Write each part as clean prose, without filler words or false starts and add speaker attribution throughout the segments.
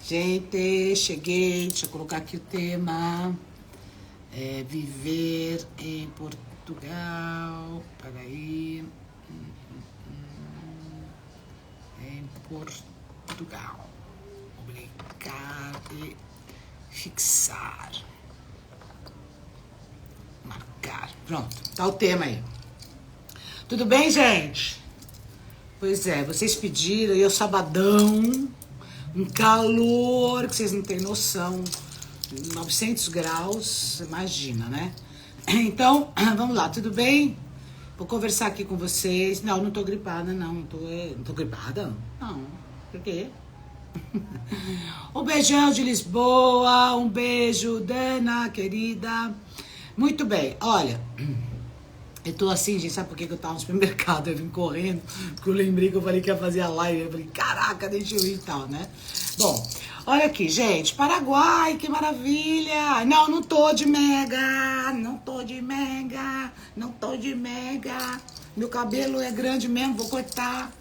Speaker 1: Gente, cheguei, deixa eu colocar aqui o tema. Viver em Portugal. Peraí. Em Portugal. Publicar e fixar. Marcar. Pronto, tá o tema aí. Tudo bem, gente? Pois é, vocês pediram, e eu sabadão, um calor que vocês não têm noção, 900 graus, imagina, né? Então, vamos lá, tudo bem? Vou conversar aqui com vocês. Não tô gripada, não tô gripada? Não, por quê? Um beijão de Lisboa, um beijo, Dana, querida. Muito bem, olha... Eu tô assim, gente, sabe por que eu tava no supermercado? Eu vim correndo, porque eu lembrei que eu falei que ia fazer a live. Eu falei, caraca, deixa eu ir e tal, né? Bom, olha aqui, gente. Paraguai, que maravilha! Não tô de mega, não tô de mega, não tô de mega. Meu cabelo é grande mesmo, vou cortar.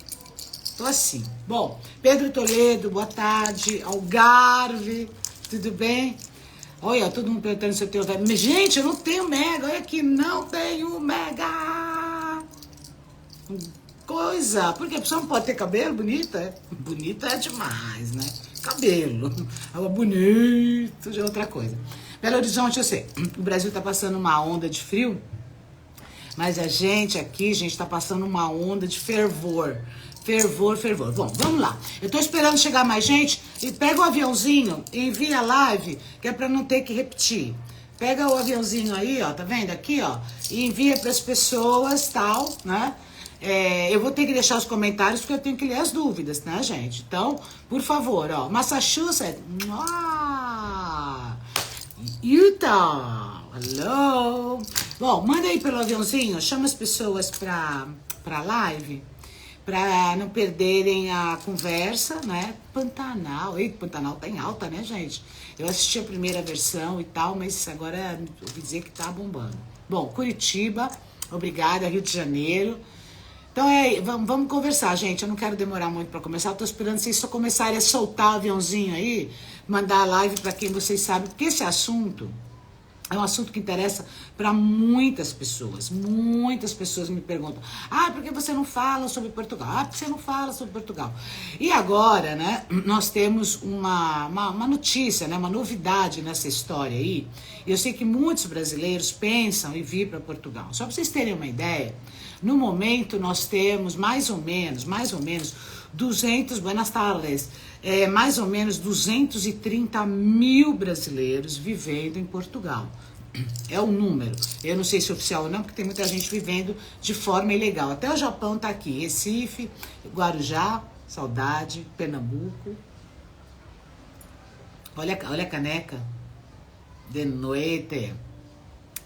Speaker 1: Tô assim. Bom, Pedro Toledo, boa tarde. Algarve, tudo bem? Olha, todo mundo perguntando se eu tenho mega. Gente, eu não tenho mega. Olha aqui, não tenho mega. Coisa. Porque a pessoa não pode ter cabelo bonita. Bonita é demais, né? Cabelo. Agora, bonito já é outra coisa. Belo Horizonte, eu sei. O Brasil tá passando uma onda de frio. Mas a gente aqui, gente, tá passando uma onda de fervor. Fervor. Bom, vamos lá. Eu tô esperando chegar mais gente. E pega o aviãozinho e envia a live, que é pra não ter que repetir. Pega o aviãozinho aí, ó, tá vendo aqui, ó, e envia pras pessoas, tal, né? Eu vou ter que deixar os comentários porque eu tenho que ler as dúvidas, né, gente? Então, por favor, ó, Massachusetts, Utah, hello. Bom, manda aí pelo aviãozinho, chama as pessoas pra live. Pra não perderem a conversa, né? Pantanal. Eita, Pantanal tá em alta, né, gente? Eu assisti a primeira versão e tal, mas agora eu ouvi dizer que tá bombando. Bom, Curitiba, obrigada, Rio de Janeiro. Então vamos conversar, gente. Eu não quero demorar muito pra começar. Eu tô esperando vocês só começarem a soltar o aviãozinho aí, mandar a live pra quem vocês sabem, porque esse assunto... É um assunto que interessa para muitas pessoas. Muitas pessoas me perguntam: por que você não fala sobre Portugal? Por que você não fala sobre Portugal? E agora, né, nós temos uma notícia, né, uma novidade nessa história aí. Eu sei que muitos brasileiros pensam em vir para Portugal. Só para vocês terem uma ideia, no momento nós temos mais ou menos 200, buenas tardes, mais ou menos 230 mil brasileiros vivendo em Portugal. É o número. Eu não sei se é oficial ou não, porque tem muita gente vivendo de forma ilegal. Até o Japão tá aqui. Recife, Guarujá, saudade, Pernambuco. Olha a caneca. De noite.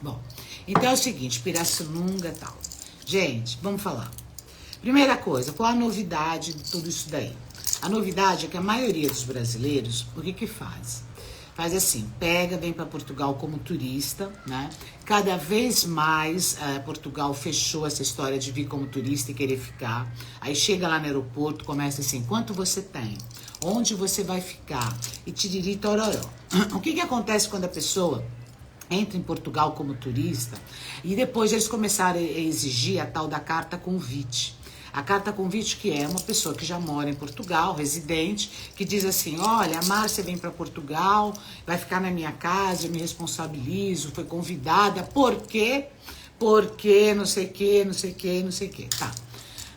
Speaker 1: Bom, então é o seguinte, Pirassununga e tal. Gente, vamos falar. Primeira coisa, qual a novidade de tudo isso daí? A novidade é que a maioria dos brasileiros, o que faz? Faz assim, vem para Portugal como turista, né? Cada vez mais Portugal fechou essa história de vir como turista e querer ficar. Aí chega lá no aeroporto, começa assim, quanto você tem? Onde você vai ficar? E tiriri tororó. O que acontece quando a pessoa entra em Portugal como turista e depois eles começaram a exigir a tal da carta convite? A carta convite, que é uma pessoa que já mora em Portugal, residente, que diz assim, olha, a Márcia vem para Portugal, vai ficar na minha casa, eu me responsabilizo, foi convidada, por quê? Porque não sei o que, não sei o que, não sei o que. Tá.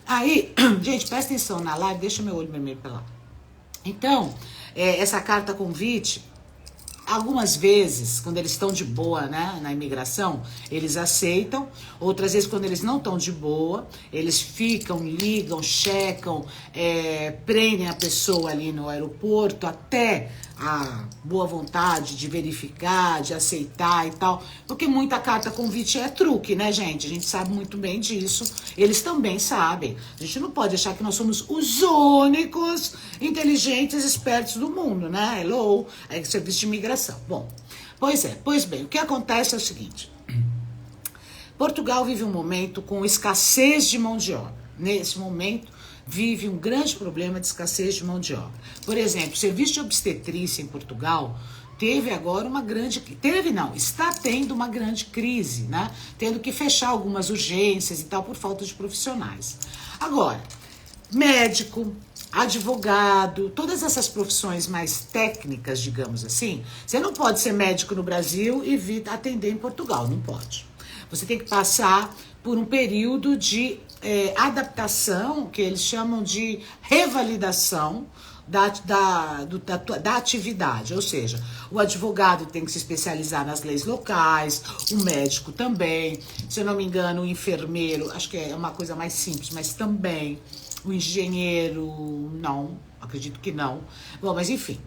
Speaker 1: Aí, gente, presta atenção na live, deixa meu olho vermelho pra lá. Então, essa carta convite... Algumas vezes, quando eles estão de boa, né, na imigração, eles aceitam. Outras vezes, quando eles não estão de boa, eles ficam, ligam, checam, prendem a pessoa ali no aeroporto até a boa vontade de verificar, de aceitar e tal. Porque muita carta convite é truque, né, gente? A gente sabe muito bem disso. Eles também sabem. A gente não pode achar que nós somos os únicos inteligentes, espertos do mundo, né? Hello, serviço de imigração. Bom, pois bem, o que acontece é o seguinte. Portugal vive um momento com escassez de mão de obra. Nesse momento, vive um grande problema de escassez de mão de obra. Por exemplo, o serviço de obstetrícia em Portugal teve agora uma grande... está tendo uma grande crise, né? Tendo que fechar algumas urgências e tal por falta de profissionais. Agora, médico, advogado, todas essas profissões mais técnicas, digamos assim, você não pode ser médico no Brasil e vir atender em Portugal, não pode. Você tem que passar por um período de adaptação, que eles chamam de revalidação da atividade, ou seja, o advogado tem que se especializar nas leis locais, o médico também, se eu não me engano, o enfermeiro, acho que é uma coisa mais simples, mas também, o engenheiro, não, acredito que não. Bom, mas enfim.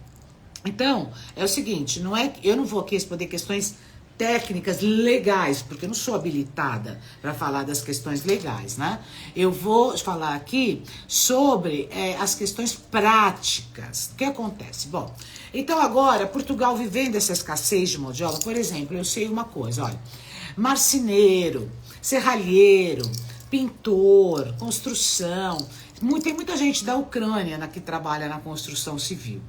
Speaker 1: Então, é o seguinte, eu não vou aqui responder questões técnicas legais, porque eu não sou habilitada para falar das questões legais, né? Eu vou falar aqui sobre as questões práticas. O que acontece? Bom, então agora, Portugal vivendo essa escassez de mão de obra, por exemplo, eu sei uma coisa, olha, marceneiro, serralheiro, pintor, construção, tem muita gente da Ucrânia que trabalha na construção civil.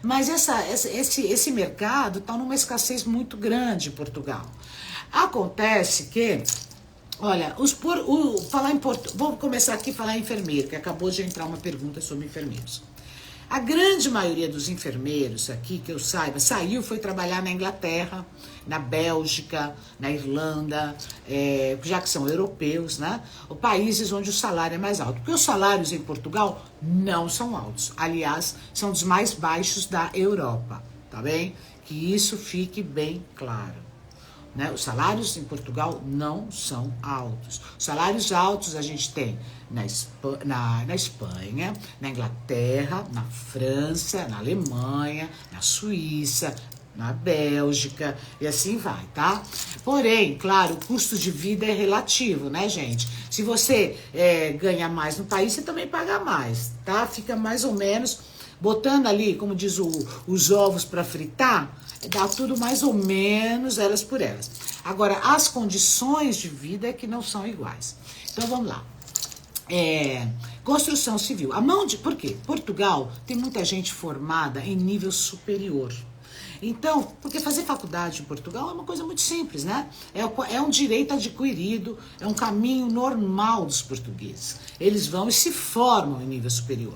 Speaker 1: Mas esse mercado está numa escassez muito grande em Portugal. Acontece que, olha, vou começar aqui a falar em enfermeiro, que acabou de entrar uma pergunta sobre enfermeiros. A grande maioria dos enfermeiros aqui, que eu saiba, foi trabalhar na Inglaterra, na Bélgica, na Irlanda, já que são europeus, né? Ou países onde o salário é mais alto. Porque os salários em Portugal não são altos. Aliás, são dos mais baixos da Europa, tá bem? Que isso fique bem claro. Né? Os salários em Portugal não são altos. Os salários altos a gente tem na Espanha, na Inglaterra, na França, na Alemanha, na Suíça, na Bélgica e assim vai, tá? Porém, claro, o custo de vida é relativo, né, gente? Se você ganha mais no país, você também paga mais, tá? Fica mais ou menos botando ali, como diz os ovos para fritar, dá tudo mais ou menos elas por elas. Agora, as condições de vida é que não são iguais. Então, vamos lá. Construção civil. Por quê? Portugal tem muita gente formada em nível superior. Então, porque fazer faculdade em Portugal é uma coisa muito simples, né? É um direito adquirido, é um caminho normal dos portugueses. Eles vão e se formam em nível superior.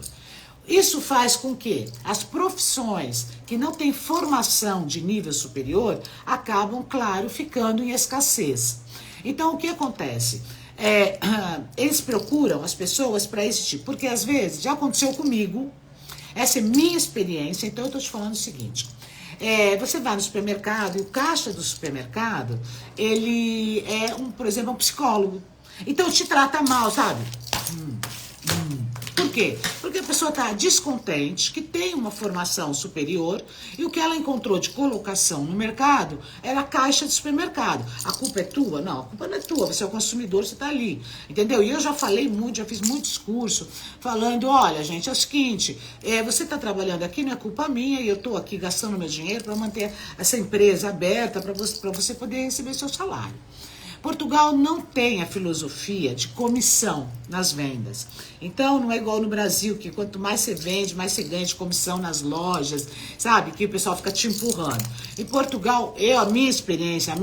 Speaker 1: Isso faz com que as profissões que não têm formação de nível superior acabam, claro, ficando em escassez. Então, o que acontece? Eles procuram as pessoas para esse tipo, porque às vezes, já aconteceu comigo, essa é minha experiência, então eu estou te falando o seguinte, você vai no supermercado e o caixa do supermercado, ele é, por exemplo, um psicólogo. Então te trata mal, sabe? Por quê? Porque a pessoa está descontente, que tem uma formação superior e o que ela encontrou de colocação no mercado era a caixa de supermercado. A culpa é tua? Não, a culpa não é tua, você é o consumidor, você está ali, entendeu? E eu já falei muito, já fiz muito discurso falando, olha gente, é o seguinte, você está trabalhando aqui, não é culpa minha e eu estou aqui gastando meu dinheiro para manter essa empresa aberta para você poder receber seu salário. Portugal não tem a filosofia de comissão nas vendas. Então, não é igual no Brasil, que quanto mais você vende, mais você ganha de comissão nas lojas, sabe? Que o pessoal fica te empurrando. Em Portugal, a minha experiência,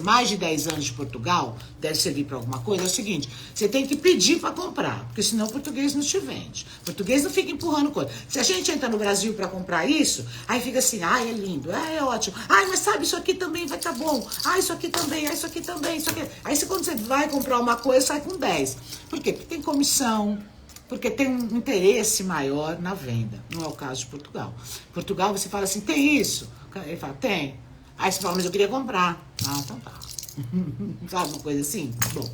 Speaker 1: mais de 10 anos de Portugal, deve servir para alguma coisa, é o seguinte, você tem que pedir para comprar, porque senão o português não te vende. O português não fica empurrando coisa. Se a gente entra no Brasil para comprar isso, aí fica assim, é lindo, é ótimo, mas sabe, isso aqui também vai estar bom, isso aqui também, isso aqui também, isso aqui. Aí quando você vai comprar uma coisa, sai com 10. Por quê? Porque tem comissão, porque tem um interesse maior na venda. Não é o caso de Portugal. Portugal, você fala assim, tem isso? Ele fala, tem. Aí você fala, mas eu queria comprar. Então tá. Sabe uma coisa assim? Bom,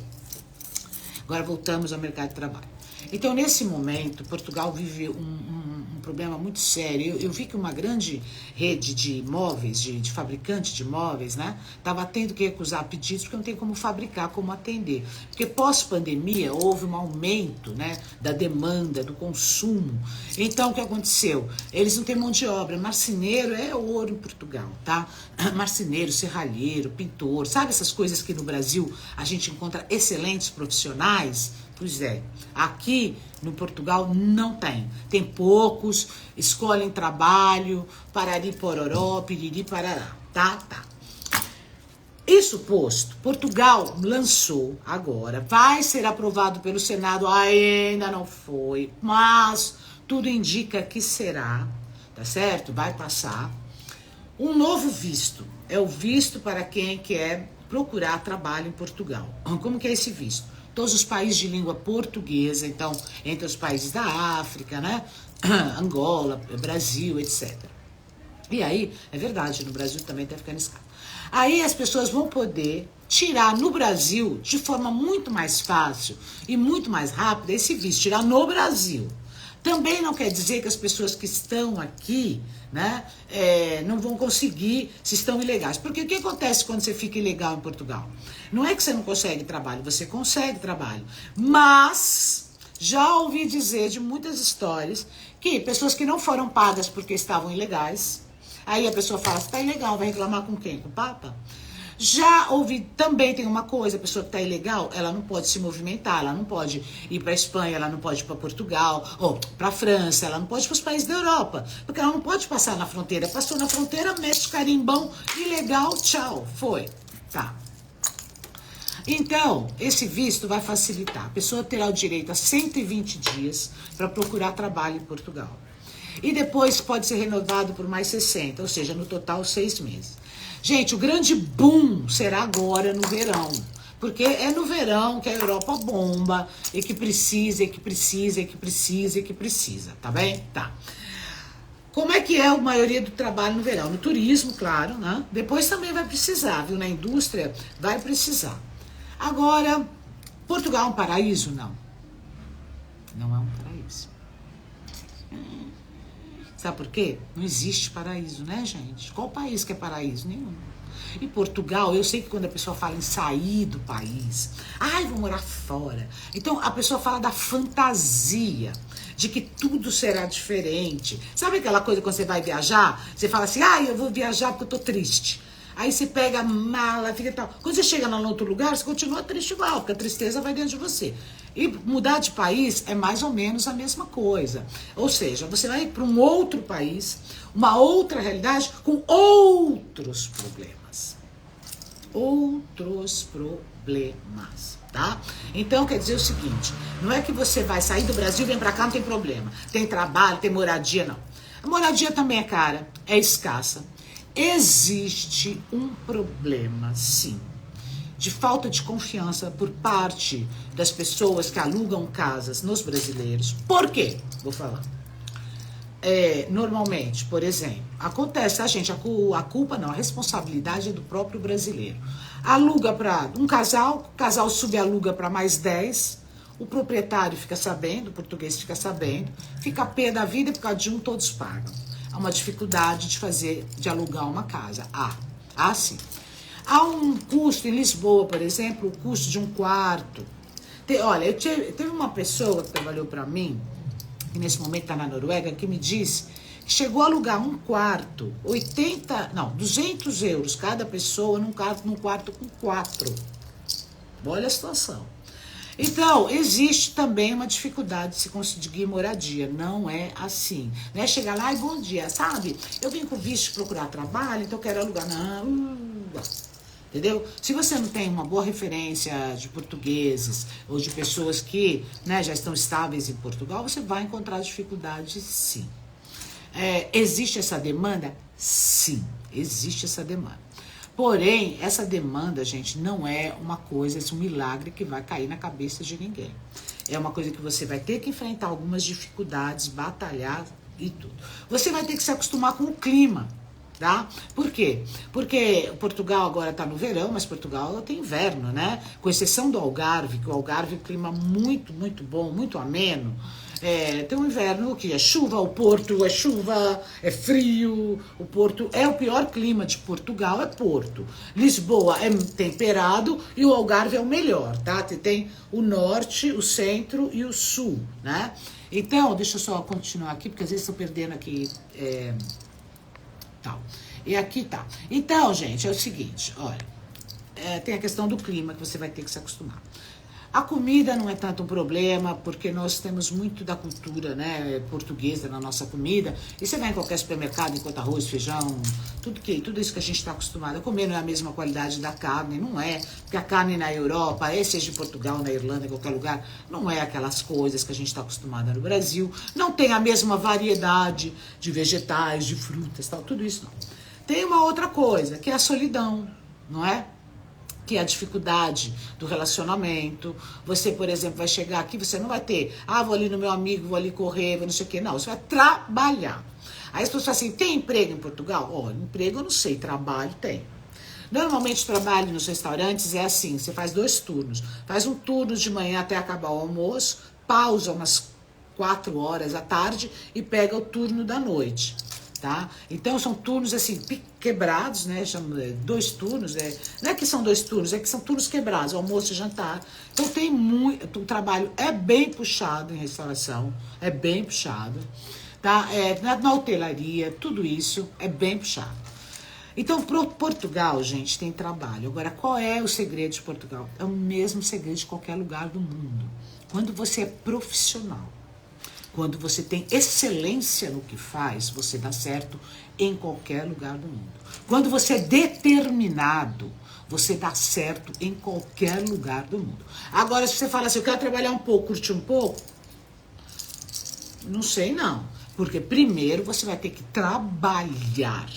Speaker 1: agora voltamos ao mercado de trabalho. Então, nesse momento, Portugal vive um problema muito sério. Eu vi que uma grande rede de imóveis, de fabricante de imóveis, né, estava tendo que recusar pedidos porque não tem como fabricar, como atender. Porque pós-pandemia houve um aumento, né, da demanda, do consumo. Então, o que aconteceu? Eles não têm mão de obra. Marceneiro é ouro em Portugal, tá? Marceneiro, serralheiro, pintor, sabe essas coisas que no Brasil a gente encontra excelentes profissionais? Pois é, aqui no Portugal não tem. Tem poucos, escolhem trabalho, parari pororó, piriri parará, tá? Isso posto, Portugal lançou agora, vai ser aprovado pelo Senado, ainda não foi, mas tudo indica que será, tá certo? Vai passar. Um novo visto, é o visto para quem quer procurar trabalho em Portugal. Como que é esse visto? Todos os países de língua portuguesa, então, entre os países da África, né? Angola, Brasil, etc. E aí, é verdade, no Brasil também tá ficando escasso. Aí as pessoas vão poder tirar no Brasil, de forma muito mais fácil e muito mais rápida, esse visto, tirar no Brasil. Também não quer dizer que as pessoas que estão aqui, né, não vão conseguir se estão ilegais. Porque o que acontece quando você fica ilegal em Portugal? Não é que você não consegue trabalho, você consegue trabalho. Mas já ouvi dizer de muitas histórias que pessoas que não foram pagas porque estavam ilegais, aí a pessoa fala, você tá ilegal, vai reclamar com quem? Com o Papa? Já ouvi, também tem uma coisa, a pessoa que tá ilegal, ela não pode se movimentar, ela não pode ir para Espanha, ela não pode ir para Portugal, ou para França, ela não pode ir para os países da Europa, porque ela não pode passar na fronteira. Passou na fronteira, mete carimbão, ilegal, tchau, foi. Tá. Então, esse visto vai facilitar. A pessoa terá o direito a 120 dias para procurar trabalho em Portugal. E depois pode ser renovado por mais 60, ou seja, no total 6 meses. Gente, o grande boom será agora no verão, porque é no verão que a Europa bomba e que precisa, tá bem? Tá. Como é que é a maioria do trabalho no verão? No turismo, claro, né? Depois também vai precisar, viu? Na indústria vai precisar. Agora, Portugal é um paraíso? Não. Não é um paraíso. Sabe por quê? Não existe paraíso, né, gente? Qual país que é paraíso? Nenhum. E Portugal, eu sei que quando a pessoa fala em sair do país, ai, vou morar fora. Então a pessoa fala da fantasia, de que tudo será diferente. Sabe aquela coisa quando você vai viajar? Você fala assim, ai, eu vou viajar porque eu tô triste. Aí você pega a mala, fica tal. Quando você chega em outro lugar, você continua triste igual, porque a tristeza vai dentro de você. E mudar de país é mais ou menos a mesma coisa. Ou seja, você vai para um outro país, uma outra realidade, com outros problemas. Outros problemas, tá? Então, quer dizer o seguinte, não é que você vai sair do Brasil, vem para cá, não tem problema. Tem trabalho, tem moradia, não. A moradia também é cara, é escassa. Existe um problema, sim, de falta de confiança por parte das pessoas que alugam casas nos brasileiros. Por quê? Vou falar. Normalmente, por exemplo, acontece, tá, gente? A culpa não, a responsabilidade é do próprio brasileiro. Aluga para um casal, o casal subaluga para mais 10, o proprietário fica sabendo, o português fica sabendo, fica a pé da vida, por causa de um todos pagam. Há uma dificuldade de alugar uma casa. Sim. Há um custo em Lisboa, por exemplo, o custo de um quarto. Olha, teve uma pessoa que trabalhou para mim, que nesse momento está na Noruega, que me disse que chegou a alugar um quarto, 200 euros cada pessoa num quarto com 4. Olha a situação. Então, existe também uma dificuldade de se conseguir moradia. Não é assim. Não é chegar lá e bom dia, sabe? Eu vim com visto procurar trabalho, então eu quero alugar. Não. Entendeu? Se você não tem uma boa referência de portugueses ou de pessoas que, né, já estão estáveis em Portugal, você vai encontrar dificuldade, sim. Existe essa demanda? Sim, existe essa demanda. Porém, essa demanda, gente, não é uma coisa, um milagre que vai cair na cabeça de ninguém. É uma coisa que você vai ter que enfrentar algumas dificuldades, batalhar e tudo. Você vai ter que se acostumar com o clima, tá? Por quê? Porque Portugal agora tá no verão, mas Portugal tem inverno, né? Com exceção do Algarve, que o Algarve é um clima muito, muito bom, muito ameno. Tem um inverno que é chuva, o Porto é chuva, é frio, o Porto é o pior clima de Portugal, é Porto. Lisboa é temperado e o Algarve é o melhor, tá? Tem o norte, o centro e o sul, né? Então, deixa eu só continuar aqui, porque às vezes estou perdendo aqui, tal. E aqui tá. Então, gente, é o seguinte, olha, tem a questão do clima que você vai ter que se acostumar. A comida não é tanto um problema, porque nós temos muito da cultura, né, portuguesa na nossa comida. E você vai em qualquer supermercado, enquanto arroz, feijão, tudo isso que a gente está acostumado a comer, não é a mesma qualidade da carne, não é. Porque a carne na Europa, seja em Portugal, na Irlanda, em qualquer lugar, não é aquelas coisas que a gente está acostumado no Brasil. Não tem a mesma variedade de vegetais, de frutas, tal, tudo isso não. Tem uma outra coisa, que é a solidão, não é? Que é a dificuldade do relacionamento. Você, por exemplo, vai chegar aqui, você não vai ter, vou ali no meu amigo, vou ali correr, vou não sei o quê. Não, você vai trabalhar. Aí as pessoas falam assim, tem emprego em Portugal? Olha, emprego eu não sei, trabalho tem. Normalmente o trabalho nos restaurantes é assim, você faz 2 turnos. Faz um turno de manhã até acabar o almoço, pausa umas 4 horas à tarde e pega o turno da noite. Tá? Então são turnos assim, quebrados, né? Chamam 2 turnos, não é que são 2 turnos, é que são turnos quebrados, almoço e jantar. Então tem muito, o trabalho é bem puxado em restauração, é bem puxado, tá? Na hotelaria, tudo isso é bem puxado. Então, Portugal, gente, tem trabalho. Agora, qual é o segredo de Portugal? É o mesmo segredo de qualquer lugar do mundo. Quando você é profissional, quando você tem excelência no que faz, você dá certo em qualquer lugar do mundo. Quando você é determinado, você dá certo em qualquer lugar do mundo. Agora, se você fala assim, eu quero trabalhar um pouco, curtir um pouco, não sei não. Porque primeiro você vai ter que trabalhar.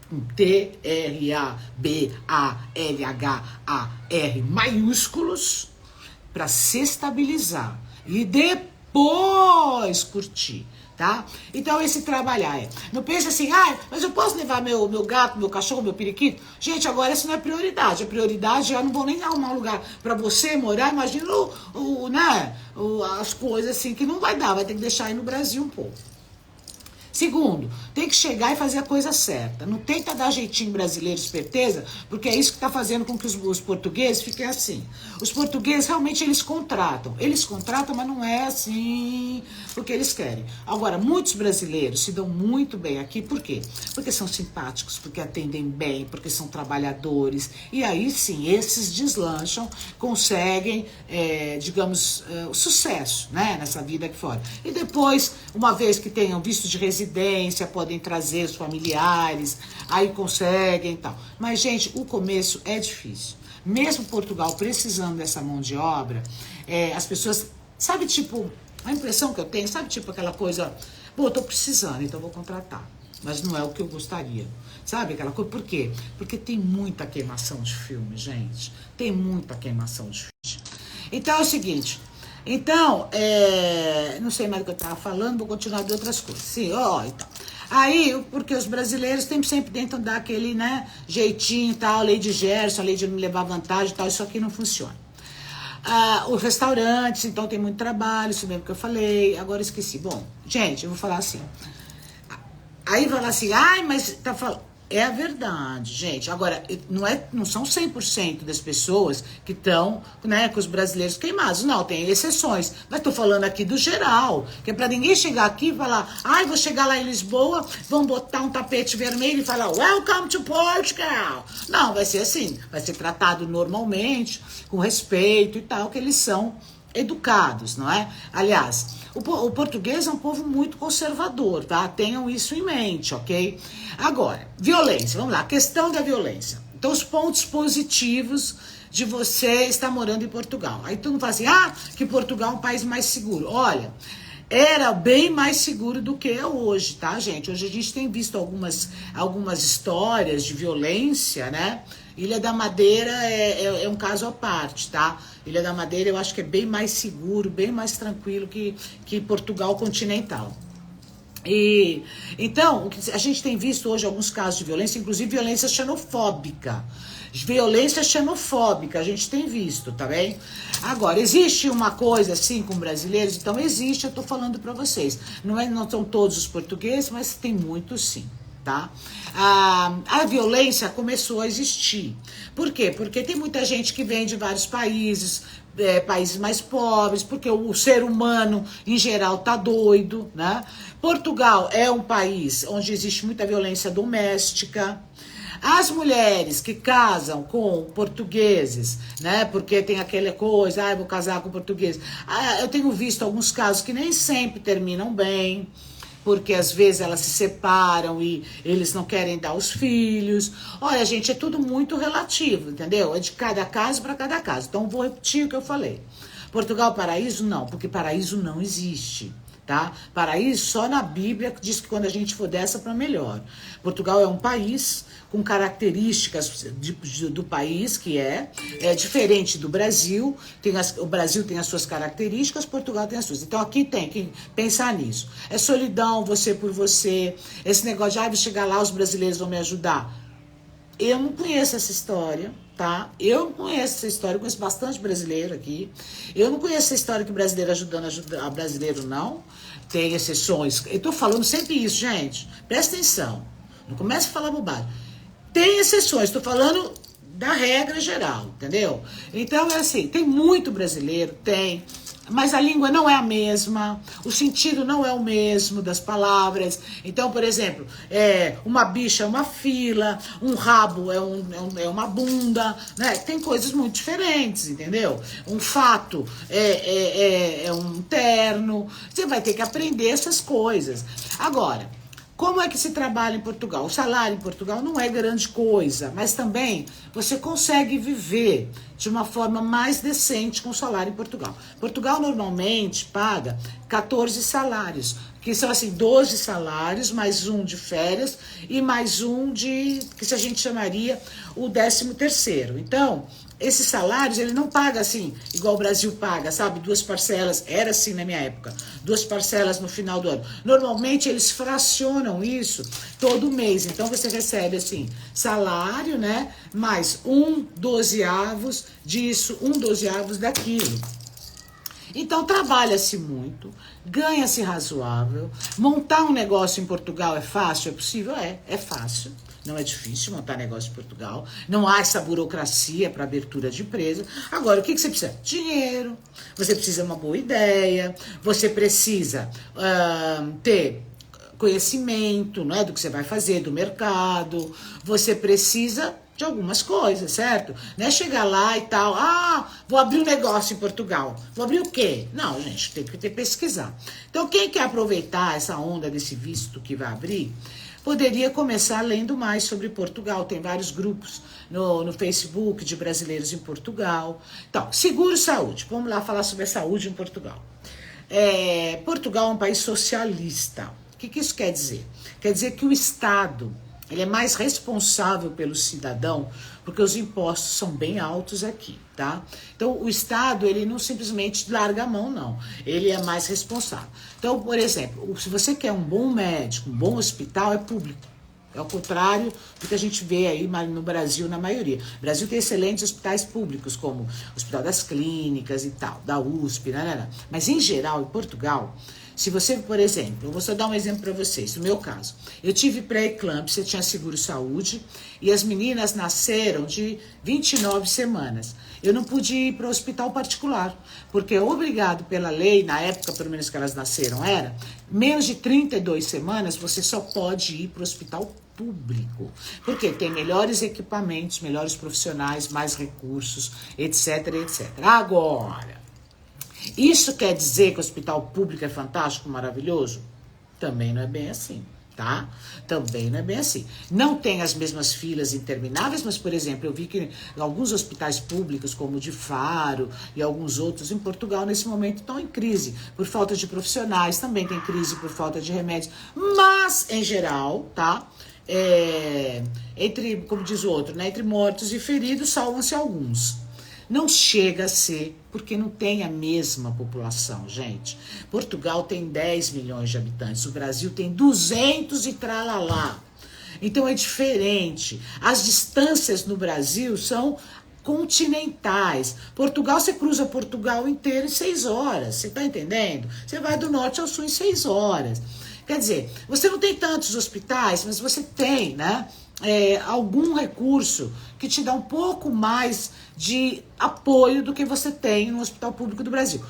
Speaker 1: Com T-R-A-B-A-L-H-A-R maiúsculos para se estabilizar. E depois curtir, tá? Então esse trabalhar não pensa assim, mas eu posso levar meu gato, meu cachorro, meu periquito? Gente, agora isso não é prioridade. A prioridade, eu não vou nem arrumar um lugar para você morar, imagina as coisas assim que não vai dar, vai ter que deixar aí no Brasil um pouco. Segundo, tem que chegar e fazer a coisa certa. Não tenta dar jeitinho brasileiro, esperteza, porque é isso que está fazendo com que os portugueses fiquem assim. Os portugueses realmente eles contratam, mas não é assim porque eles querem. Agora, muitos brasileiros se dão muito bem aqui, por quê? Porque são simpáticos, porque atendem bem, porque são trabalhadores. E aí sim, esses deslancham, conseguem, digamos, sucesso, né, nessa vida aqui fora. E depois, uma vez que tenham visto de residência, podem trazer os familiares, aí conseguem e tal. Mas, gente, o começo é difícil. Mesmo Portugal precisando dessa mão de obra, as pessoas, sabe, tipo, a impressão que eu tenho, sabe, tipo aquela coisa, eu tô precisando, então vou contratar. Mas não é o que eu gostaria. Sabe aquela coisa? Por quê? Porque tem muita queimação de filme, gente. Tem muita queimação de filme. Então é o seguinte... Então, não sei mais do que eu estava falando, vou continuar de outras coisas. Sim, então. Aí, porque os brasileiros sempre tentam dar aquele, né, jeitinho e tal, a lei de Gerson, a lei de não levar vantagem e tal, isso aqui não funciona. Os restaurantes, então tem muito trabalho, isso mesmo que eu falei, agora esqueci. Bom, gente, eu vou falar assim. Aí fala assim, mas tá falando... É a verdade, gente. Agora, não são 100% das pessoas que estão, né, com os brasileiros queimados. Não, tem exceções. Mas tô falando aqui do geral. Que é pra ninguém chegar aqui e falar, vou chegar lá em Lisboa, vão botar um tapete vermelho e falar, welcome to Portugal. Não, vai ser assim. Vai ser tratado normalmente, com respeito e tal, que eles são educados, não é? Aliás, o português é um povo muito conservador, tá? Tenham isso em mente, ok? Agora, violência, vamos lá, a questão da violência. Então, os pontos positivos de você estar morando em Portugal. Aí todo mundo fala assim, que Portugal é um país mais seguro. Olha, era bem mais seguro do que é hoje, tá, gente? Hoje a gente tem visto algumas histórias de violência, né? Ilha da Madeira é um caso à parte, tá? Ilha da Madeira eu acho que é bem mais seguro, bem mais tranquilo que Portugal continental. E então, a gente tem visto hoje alguns casos de violência, inclusive violência xenofóbica. Violência xenofóbica, a gente tem visto, tá bem? Agora, existe uma coisa assim com brasileiros? Então existe, eu tô falando pra vocês. Não são todos os portugueses, mas tem muitos sim. tá? A violência começou a existir. Por quê? Porque tem muita gente que vem de vários países, países mais pobres, porque o ser humano, em geral, tá doido, né? Portugal é um país onde existe muita violência doméstica. As mulheres que casam com portugueses, né? Porque tem aquela coisa, eu vou casar com português. Eu tenho visto alguns casos que nem sempre terminam bem, porque às vezes elas se separam e eles não querem dar os filhos. Olha, gente, é tudo muito relativo, entendeu? É de cada caso para cada caso. Então, vou repetir o que eu falei. Portugal, paraíso? Não, porque paraíso não existe. Tá? Paraíso só na Bíblia diz que quando a gente for dessa para melhor. Portugal é um país com características do país que é diferente do Brasil. O Brasil tem as suas características, Portugal tem as suas. Então aqui tem que pensar nisso. É solidão, você por você. Esse negócio de vou chegar lá, os brasileiros vão me ajudar. Eu não conheço essa história, tá? Eu não conheço essa história, eu conheço bastante brasileiro aqui. Eu não conheço essa história que brasileiro ajudando a brasileiro, não. Tem exceções. Eu tô falando sempre isso, gente. Presta atenção. Não comece a falar bobagem. Tem exceções, tô falando da regra geral, entendeu? Então é assim, tem muito brasileiro, tem. Mas a língua não é a mesma, o sentido não é o mesmo das palavras. Então, por exemplo, uma bicha é uma fila, um rabo é uma bunda, né? Tem coisas muito diferentes, entendeu? Um fato é um terno. Você vai ter que aprender essas coisas. Agora, como é que se trabalha em Portugal? O salário em Portugal não é grande coisa, mas também você consegue viver de uma forma mais decente com o salário em Portugal. Portugal normalmente paga 14 salários, que são assim 12 salários, mais um de férias e mais um que a gente chamaria o 13º. Então, esses salários, ele não paga assim, igual o Brasil paga, sabe? 2 parcelas, era assim na minha época, 2 parcelas no final do ano. Normalmente eles fracionam isso todo mês, então você recebe assim, salário, né? Mais 1/12 disso, 1/12 daquilo. Então trabalha-se muito, ganha-se razoável. Montar um negócio em Portugal é fácil? É possível? É fácil. Não é difícil montar negócio em Portugal. Não há essa burocracia para abertura de empresa. Agora, o que você precisa? Dinheiro. Você precisa de uma boa ideia. Você precisa ter conhecimento, não é, do que você vai fazer, do mercado. Você precisa de algumas coisas, certo? Não é chegar lá e tal, vou abrir um negócio em Portugal. Vou abrir o quê? Não, gente, tem que pesquisar. Então, quem quer aproveitar essa onda desse visto que vai abrir, poderia começar lendo mais sobre Portugal. Tem vários grupos no Facebook de brasileiros em Portugal. Então, seguro-saúde. Vamos lá falar sobre a saúde em Portugal. Portugal é um país socialista. O que isso quer dizer? Quer dizer que o Estado ele é mais responsável pelo cidadão, porque os impostos são bem altos aqui, tá? Então, o Estado, ele não simplesmente larga a mão, não. Ele é mais responsável. Então, por exemplo, se você quer um bom médico, um bom hospital, é público. É o contrário do que a gente vê aí no Brasil, na maioria. O Brasil tem excelentes hospitais públicos, como o Hospital das Clínicas e tal, da USP, né? Mas, em geral, em Portugal, se você, por exemplo, eu vou só dar um exemplo para vocês, no meu caso, eu tive pré-eclâmpsia, tinha seguro-saúde, e as meninas nasceram de 29 semanas. Eu não pude ir para o hospital particular, porque é obrigado pela lei, na época, pelo menos que elas nasceram, era, menos de 32 semanas, você só pode ir para o hospital público, porque tem melhores equipamentos, melhores profissionais, mais recursos, etc, etc. Agora, isso quer dizer que o hospital público é fantástico, maravilhoso? Também não é bem assim, tá? Também não é bem assim. Não tem as mesmas filas intermináveis, mas, por exemplo, eu vi que alguns hospitais públicos, como o de Faro e alguns outros em Portugal, nesse momento estão em crise por falta de profissionais, também tem crise por falta de remédios, mas, em geral, tá? Como diz o outro, né? Entre mortos e feridos, salvam-se alguns. Não chega a ser, porque não tem a mesma população, gente. Portugal tem 10 milhões de habitantes, o Brasil tem 200 e tralalá. Então é diferente. As distâncias no Brasil são continentais. Portugal, você cruza Portugal inteiro em 6 horas, você tá entendendo? Você vai do norte ao sul em 6 horas. Quer dizer, você não tem tantos hospitais, mas você tem, né? Algum recurso que te dá um pouco mais de apoio do que você tem no Hospital Público do Brasil.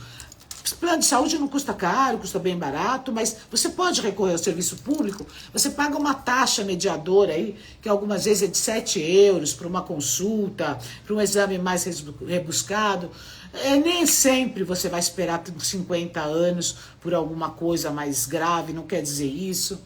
Speaker 1: Plano de saúde não custa caro, custa bem barato, mas você pode recorrer ao serviço público, você paga uma taxa mediadora aí, que algumas vezes é de 7 euros para uma consulta, para um exame mais rebuscado. Nem sempre você vai esperar 50 anos por alguma coisa mais grave, não quer dizer isso.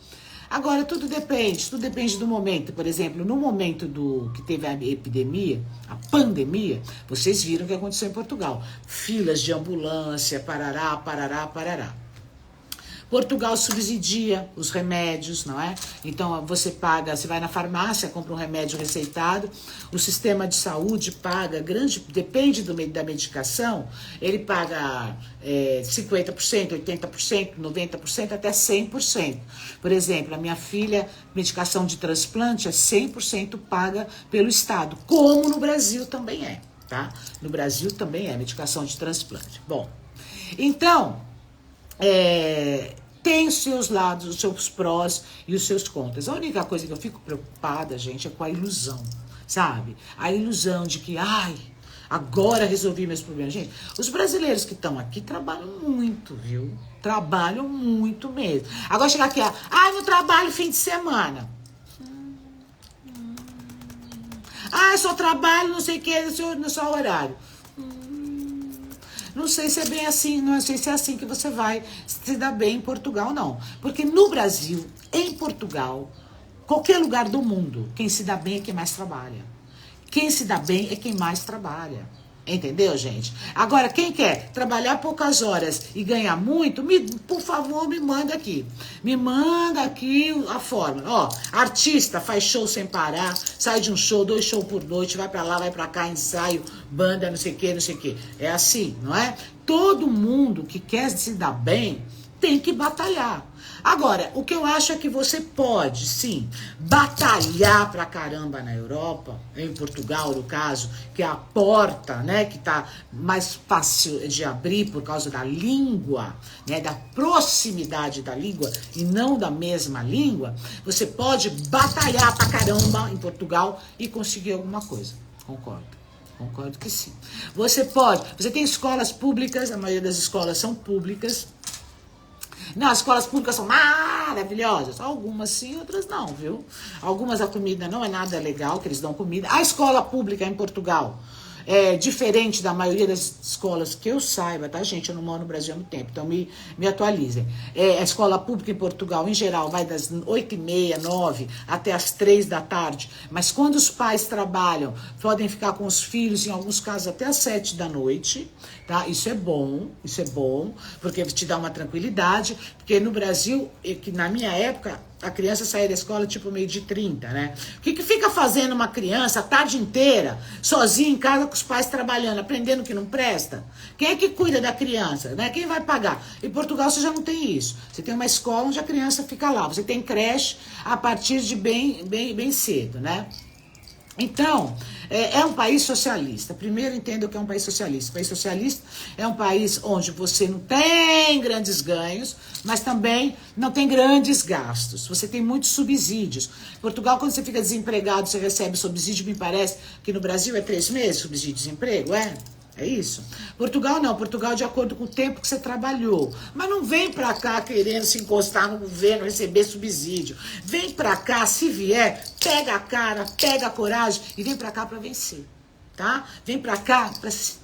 Speaker 1: Agora, tudo depende do momento. Por exemplo, no momento que teve a epidemia, a pandemia, vocês viram o que aconteceu em Portugal. Filas de ambulância, parará, parará, parará. Portugal subsidia os remédios, não é? Então você vai na farmácia, compra um remédio receitado, o sistema de saúde paga, depende da medicação, ele paga 50%, 80%, 90%, até 100%. Por exemplo, a minha filha, medicação de transplante é 100% paga pelo Estado, como no Brasil também é, tá? No Brasil também é medicação de transplante. Bom, então... tem os seus lados, os seus prós e os seus contras. A única coisa que eu fico preocupada, gente, é com a ilusão, sabe? A ilusão de que, agora resolvi meus problemas. Gente, os brasileiros que estão aqui trabalham muito, viu? Trabalham muito mesmo. Agora chegar aqui, não trabalho fim de semana. Só trabalho não sei o que no seu horário. Não sei se é bem assim, não sei se é assim que você vai se dar bem em Portugal, não. Porque no Brasil, em Portugal, qualquer lugar do mundo, quem se dá bem é quem mais trabalha. Quem se dá bem é quem mais trabalha. Entendeu, gente? Agora, quem quer trabalhar poucas horas e ganhar muito, por favor, me manda aqui. Me manda aqui a fórmula. Artista faz show sem parar, sai de um show, 2 shows por noite, vai pra lá, vai pra cá, ensaio, banda, não sei o que, não sei o que. É assim, não é? Todo mundo que quer se dar bem tem que batalhar. Agora, o que eu acho é que você pode, sim, batalhar pra caramba na Europa, em Portugal, no caso, que é a porta, né, que tá mais fácil de abrir por causa da língua, né, da proximidade da língua e não da mesma língua. Você pode batalhar pra caramba em Portugal e conseguir alguma coisa. Concordo que sim. Você tem escolas públicas, a maioria das escolas são públicas. Não, as escolas públicas são maravilhosas. Algumas sim, outras não, viu? Algumas a comida não é nada legal, que eles dão comida. A escola pública em Portugal é diferente da maioria das escolas que eu saiba, tá, gente? Eu não moro no Brasil há muito tempo, então me atualizem. A escola pública em Portugal, em geral, vai das 8h30, 9 até as 3 da tarde. Mas quando os pais trabalham, podem ficar com os filhos, em alguns casos, até as 7 da noite, tá? Isso é bom, porque te dá uma tranquilidade. Porque no Brasil, que na minha época, a criança saía da escola tipo 12h30, né? O que fica fazendo uma criança a tarde inteira, sozinha em casa com os pais trabalhando, aprendendo que não presta? Quem é que cuida da criança, né? Quem vai pagar? Em Portugal você já não tem isso. Você tem uma escola onde a criança fica lá. Você tem creche a partir de bem cedo, né? Então, é um país socialista. Primeiro entenda o que é um país socialista. O país socialista é um país onde você não tem grandes ganhos, mas também não tem grandes gastos. Você tem muitos subsídios. Em Portugal, quando você fica desempregado, você recebe subsídio, me parece que no Brasil é 3 meses subsídio de desemprego, É isso? Portugal não, Portugal de acordo com o tempo que você trabalhou. Mas não vem pra cá querendo se encostar no governo, receber subsídio. Vem pra cá, se vier, pega a cara, pega a coragem e vem pra cá pra vencer, tá? Vem pra cá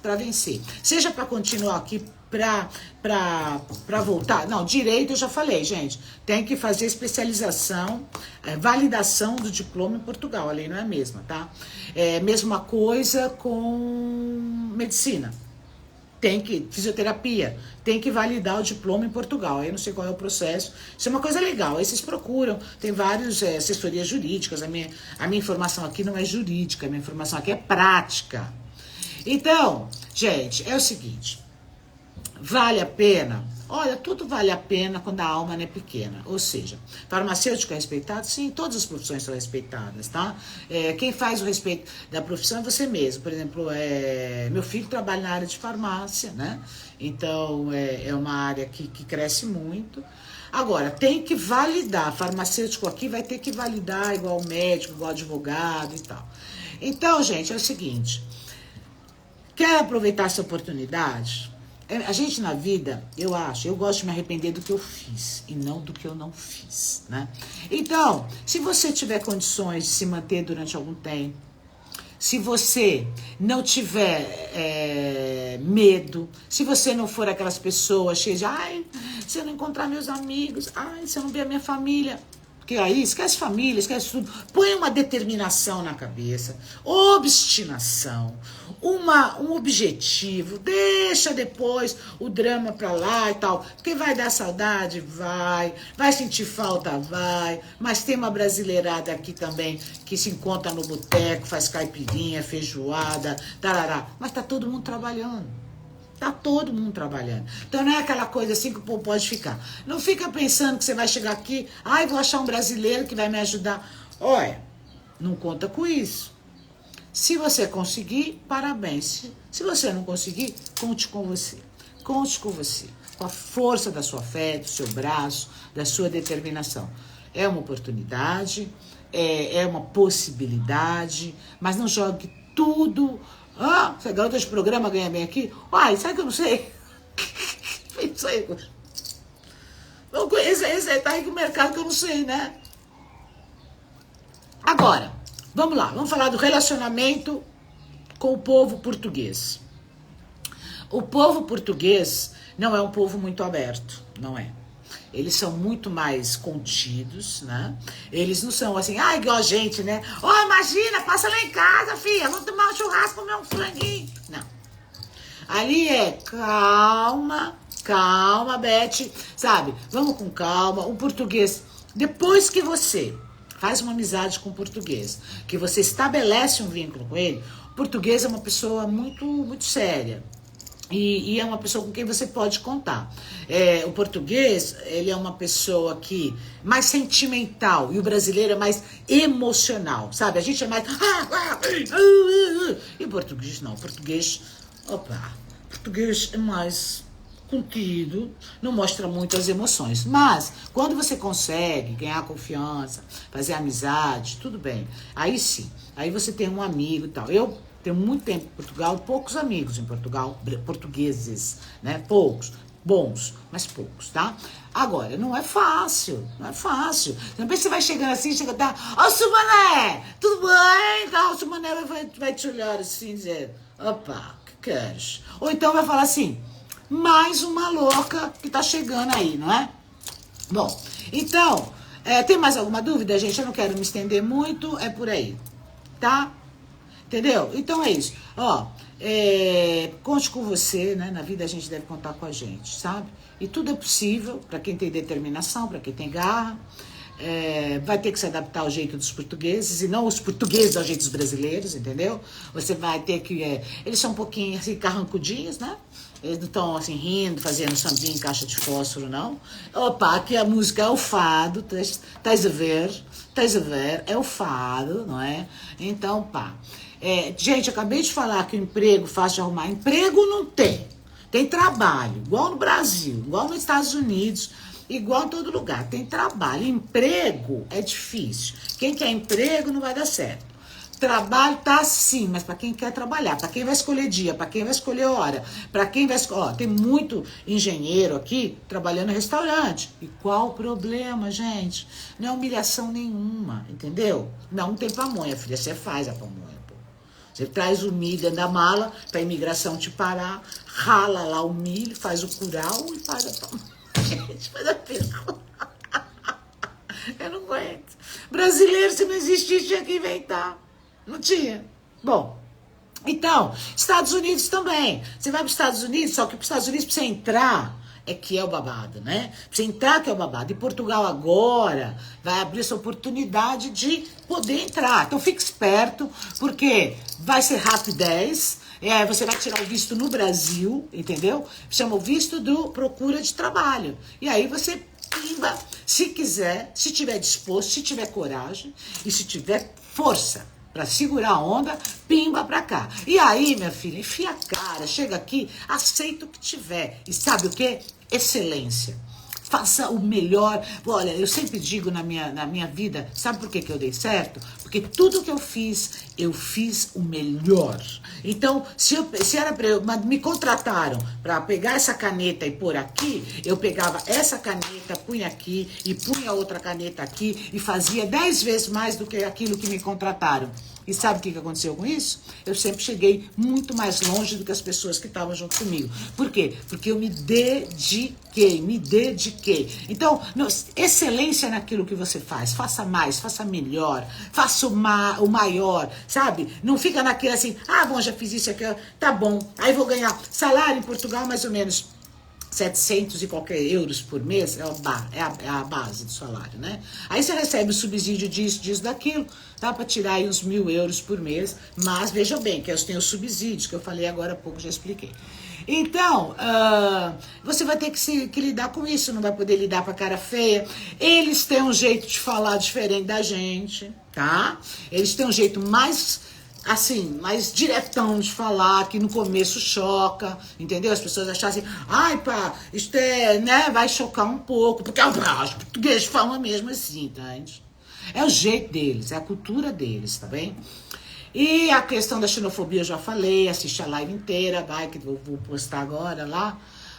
Speaker 1: pra vencer. Seja pra continuar aqui, pra voltar. Não, direito eu já falei, gente. Tem que fazer especialização, validação do diploma em Portugal. A lei não é a mesma, tá? Mesma coisa com medicina. Fisioterapia, tem que validar o diploma em Portugal. Aí eu não sei qual é o processo. Isso é uma coisa legal. Aí vocês procuram. Tem várias assessorias jurídicas. A minha informação aqui não é jurídica. A minha informação aqui é prática. Então, gente, é o seguinte. Vale a pena? Olha, tudo vale a pena quando a alma não é pequena. Ou seja, farmacêutico é respeitado? Sim, todas as profissões são respeitadas, tá? Quem faz o respeito da profissão é você mesmo. Por exemplo, meu filho trabalha na área de farmácia, né? Então, é uma área que cresce muito. Agora, tem que validar. Farmacêutico aqui vai ter que validar igual médico, igual advogado e tal. Então, gente, é o seguinte. Quer aproveitar essa oportunidade? A gente na vida, eu gosto de me arrepender do que eu fiz e não do que eu não fiz, né? Então, se você tiver condições de se manter durante algum tempo, se você não tiver medo, se você não for aquelas pessoas cheias de, ai, se eu não encontrar meus amigos, ai, se eu não ver a minha família, porque aí esquece família, esquece tudo, põe uma determinação na cabeça, obstinação, um objetivo, deixa depois o drama pra lá e tal, porque vai dar saudade, vai sentir falta, mas tem uma brasileirada aqui também que se encontra no boteco, faz caipirinha, feijoada, tarará, mas tá todo mundo trabalhando. Tá todo mundo trabalhando. Então não é aquela coisa assim que o povo pode ficar. Não fica pensando que você vai chegar aqui, ai, vou achar um brasileiro que vai me ajudar. Olha, não conta com isso. Se você conseguir, parabéns. Se você não conseguir, conte com você. Conte com você. Com a força da sua fé, do seu braço, da sua determinação. É uma oportunidade, é uma possibilidade, mas não jogue tudo. Ah, essa garota de programa ganha bem aqui? Uai, sabe que eu não sei? Isso aí. Não conheço esse tá aí com o mercado que eu não sei, né? Agora, vamos lá. Vamos falar do relacionamento com o povo português. O povo português não é um povo muito aberto, não é. Eles são muito mais contidos, né? Eles não são assim, igual a gente, né? Imagina, passa lá em casa, filha, vamos tomar um churrasco, comer um franguinho. Não. Ali é calma, Beth, sabe? Vamos com calma. O português, depois que você faz uma amizade com o português, que você estabelece um vínculo com ele, o português é uma pessoa muito, muito séria. E é uma pessoa com quem você pode contar. O português, ele é uma pessoa que mais sentimental e o brasileiro é mais emocional, sabe? A gente é mais... E o português não, o português é mais contido, não mostra muito as emoções. Mas, quando você consegue ganhar confiança, fazer amizade, tudo bem. Aí sim, aí você tem um amigo e tal. Eu tenho muito tempo em Portugal, poucos amigos em Portugal, portugueses, né? Poucos, bons, mas poucos, tá? Agora, não é fácil. Depois você vai chegando assim, Sumané, tudo bem? Então, o Sumané vai te olhar assim e dizer, opa, que queres? Ou então vai falar assim, mais uma louca que tá chegando aí, não é? Bom, então, tem mais alguma dúvida, gente? Eu não quero me estender muito, é por aí, tá? Entendeu? Então é isso. Conte com você, né? Na vida a gente deve contar com a gente, sabe? E tudo é possível para quem tem determinação, para quem tem garra. Vai ter que se adaptar ao jeito dos portugueses e não os portugueses ao jeito dos brasileiros, entendeu? Você vai ter que... eles são um pouquinho assim, carrancudinhos, né? Eles não estão assim rindo, fazendo sambinha em caixa de fósforo, não. Opa, aqui a música é o fado, estás a ver, é o fado, não é? Então, pá. Gente, eu acabei de falar que o emprego fácil de arrumar. Emprego não tem. Tem trabalho, igual no Brasil, igual nos Estados Unidos, igual em todo lugar. Tem trabalho. Emprego é difícil. Quem quer emprego não vai dar certo. Trabalho tá assim, mas para quem quer trabalhar, para quem vai escolher dia, para quem vai escolher hora, para quem vai escolher... tem muito engenheiro aqui trabalhando em restaurante. E qual o problema, gente? Não é humilhação nenhuma, entendeu? Não tem pamonha, filha, você faz a pamonha, pô. Você traz o milho dentro da mala pra imigração te parar, rala lá o milho, faz o curau e faz a pamonha. Gente, faz a pergunta. Eu não aguento. Brasileiro, se não existisse, tinha que inventar. Não tinha. Bom, então, Estados Unidos também. Você vai para os Estados Unidos, só que para os Estados Unidos, para você entrar, é o babado, né? Para você entrar que é o babado. E Portugal agora vai abrir essa oportunidade de poder entrar. Então, fique esperto, porque vai ser rapidez. Você vai tirar o visto no Brasil, entendeu? Chama o visto do procura de trabalho. E aí você pimba, se quiser, se tiver disposto, se tiver coragem e se tiver força pra segurar a onda, pimba pra cá. E aí, minha filha, enfia a cara, chega aqui, aceita o que tiver. E sabe o quê? Excelência. Faça o melhor. Olha, eu sempre digo na minha vida, sabe por que eu dei certo? Porque tudo que eu fiz o melhor. Então, se era para eu, me contrataram para pegar essa caneta e pôr aqui, eu pegava essa caneta, punha aqui e punha outra caneta aqui e fazia 10 vezes mais do que aquilo que me contrataram. E sabe o que aconteceu com isso? Eu sempre cheguei muito mais longe do que as pessoas que estavam junto comigo. Por quê? Porque eu me dediquei. Então, excelência naquilo que você faz. Faça mais, faça melhor, faça o maior, sabe? Não fica naquele assim, bom, já fiz isso aqui, tá bom. Aí vou ganhar salário em Portugal mais ou menos 700 e qualquer euros por mês, é a base do salário, né? Aí você recebe o subsídio disso, daquilo, dá para tirar aí uns 1.000 euros por mês, mas veja bem, que eu tenho os subsídios, que eu falei agora há pouco, já expliquei. Então, você vai ter que lidar com isso, não vai poder lidar com a cara feia. Eles têm um jeito de falar diferente da gente, tá? Eles têm um jeito mais... assim, mais diretão de falar, que no começo choca, entendeu? As pessoas acham assim, ai pá, isso né, vai chocar um pouco, porque os portugueses falam mesmo assim, tá? É o jeito deles, é a cultura deles, tá bem? E a questão da xenofobia eu já falei, assiste a live inteira, vai, que eu vou postar agora lá.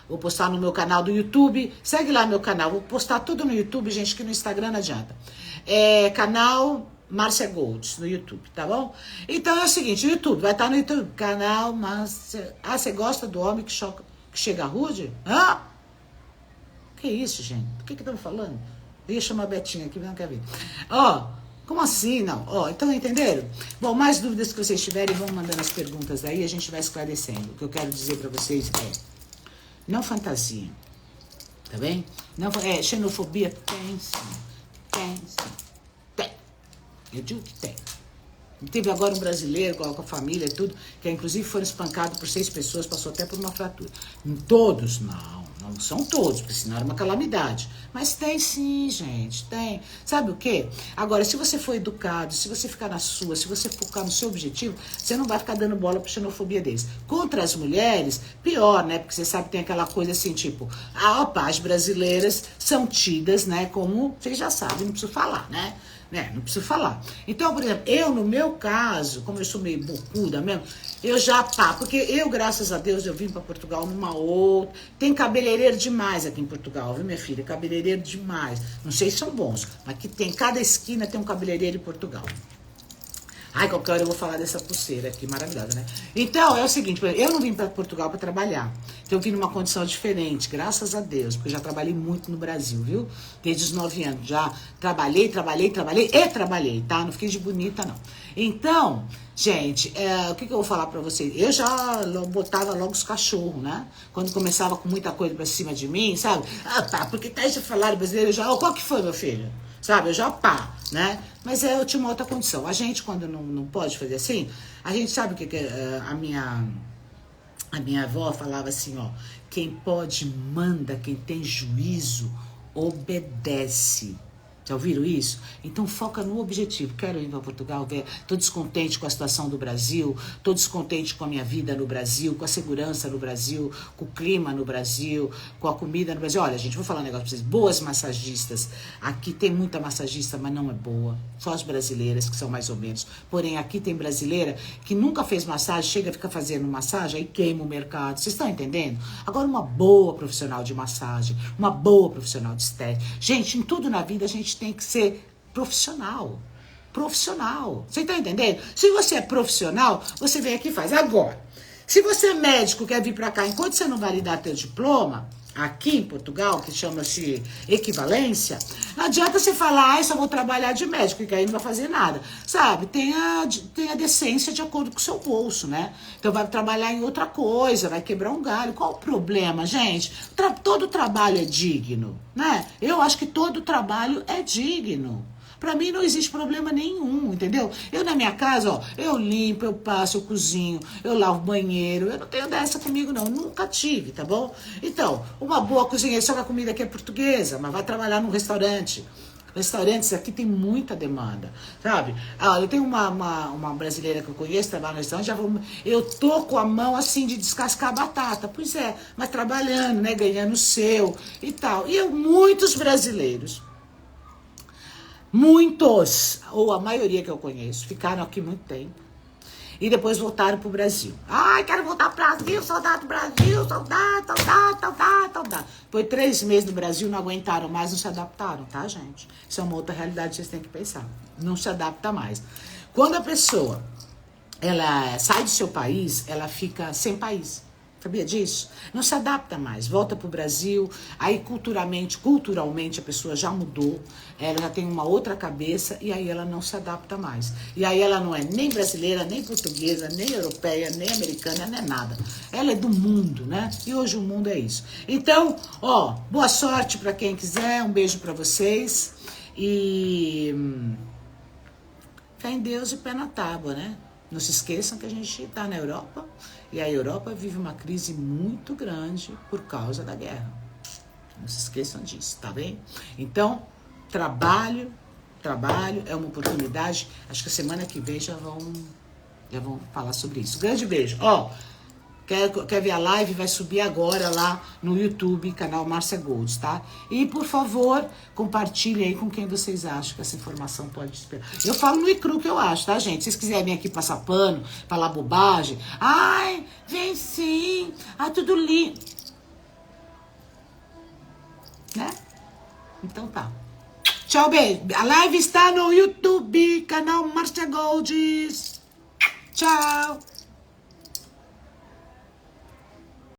Speaker 1: Vou postar no meu canal do YouTube, segue lá meu canal, vou postar tudo no YouTube, gente, que no Instagram não adianta. Canal... Márcia Golds, no YouTube, tá bom? Então é o seguinte, o YouTube, vai estar no YouTube, canal Márcia... você gosta do homem que chega rude? Que isso, gente? Do que estamos falando? Eu ia chamar a Betinha aqui, mas não quer ver. Como assim, não? Então entenderam? Bom, mais dúvidas que vocês tiverem, vão mandando as perguntas aí, a gente vai esclarecendo. O que eu quero dizer pra vocês não fantasia, tá bem? Não, xenofobia tem sim. Eu digo que tem. Teve agora um brasileiro com a família e tudo, que inclusive foram espancados por 6 pessoas, passou até por uma fratura. Todos, não são todos, porque senão era uma calamidade. Mas tem sim, gente, tem. Sabe o quê? Agora, se você for educado, se você ficar na sua, se você focar no seu objetivo, você não vai ficar dando bola pra xenofobia deles. Contra as mulheres, pior, né? Porque você sabe que tem aquela coisa assim, tipo, as brasileiras são tidas, né, como, vocês já sabem, não preciso falar, né? Não preciso falar. Então, por exemplo, eu no meu caso, como eu sou meio bocuda mesmo, eu já porque eu, graças a Deus, eu vim para Portugal numa outra. Tem cabeleireiro demais aqui em Portugal, viu, minha filha? Cabeleireiro demais. Não sei se são bons, mas que tem, cada esquina tem um cabeleireiro em Portugal. Qualquer hora eu vou falar dessa pulseira aqui, maravilhosa, né? Então, é o seguinte, eu não vim para Portugal para trabalhar. Então, eu vim numa condição diferente, graças a Deus, porque eu já trabalhei muito no Brasil, viu? Desde os 9 anos, já trabalhei, tá? Não fiquei de bonita, não. Então, gente, o que eu vou falar para vocês? Eu já botava logo os cachorros, né? Quando começava com muita coisa para cima de mim, sabe? Porque tá esse falar brasileiro, já, qual que foi, meu filho? Sabe, eu já né? Mas eu tinha uma outra condição. A gente, quando não pode fazer assim, a gente sabe o que a minha avó falava assim, quem pode manda, quem tem juízo obedece. Já ouviram isso? Então foca no objetivo. Quero ir para Portugal, estou descontente com a situação do Brasil, estou descontente com a minha vida no Brasil, com a segurança no Brasil, com o clima no Brasil, com a comida no Brasil. Olha, gente, vou falar um negócio para vocês. Boas massagistas. Aqui tem muita massagista, mas não é boa. Só as brasileiras, que são mais ou menos. Porém, aqui tem brasileira que nunca fez massagem, chega, fica fazendo massagem, aí queima o mercado. Vocês estão entendendo? Agora, uma boa profissional de massagem, uma boa profissional de estética. Gente, em tudo na vida a gente tem que ser profissional. Você tá entendendo? Se você é profissional, você vem aqui e faz. Agora, se você é médico, quer vir pra cá, enquanto você não validar teu diploma, aqui em Portugal, que chama-se equivalência, não adianta você falar, só vou trabalhar de médico, que aí não vai fazer nada. Sabe? Tem a decência de acordo com o seu bolso, né? Então vai trabalhar em outra coisa, vai quebrar um galho. Qual o problema, gente? Todo trabalho é digno, né? Eu acho que todo trabalho é digno. Pra mim não existe problema nenhum, entendeu? Eu na minha casa, eu limpo, eu passo, eu cozinho, eu lavo o banheiro, eu não tenho dessa comigo não, nunca tive, tá bom? Então, uma boa cozinheira, só que a comida aqui é portuguesa, mas vai trabalhar num restaurante. Restaurantes aqui tem muita demanda, sabe? Ah, eu tenho uma brasileira que eu conheço, trabalha no restaurante, eu tô com a mão assim de descascar batata. Pois é, mas trabalhando, né? Ganhando o seu e tal. E muitos brasileiros, muitos, ou a maioria que eu conheço, ficaram aqui muito tempo. E depois voltaram pro Brasil. Ai, quero voltar pro Brasil, saudade do Brasil, saudade. Foi 3 meses no Brasil, não aguentaram mais, não se adaptaram, tá, gente? Isso é uma outra realidade que vocês têm que pensar. Não se adapta mais. Quando a pessoa, ela sai do seu país, ela fica sem país. Sabia disso? Não se adapta mais, volta pro Brasil, aí culturalmente a pessoa já mudou, ela já tem uma outra cabeça e aí ela não se adapta mais. E aí ela não é nem brasileira, nem portuguesa, nem europeia, nem americana, nem nada. Ela é do mundo, né? E hoje o mundo é isso. Então, ó, boa sorte para quem quiser, um beijo para vocês e fé em Deus e pé na tábua, né? Não se esqueçam que a gente está na Europa e a Europa vive uma crise muito grande por causa da guerra. Não se esqueçam disso, tá bem? Então, trabalho é uma oportunidade. Acho que a semana que vem já vão falar sobre isso. Grande beijo. Ó, quer ver a live? Vai subir agora lá no YouTube, canal Márcia Gold, tá? E, por favor, compartilhe aí com quem vocês acham que essa informação pode esperar. Eu falo no icru que eu acho, tá, gente? Se vocês quiserem vir aqui passar pano, falar bobagem. Ai, vem sim. Ah, tudo lindo. Né? Então tá. Tchau, beijo. A live está no YouTube, canal Márcia Gold. Tchau.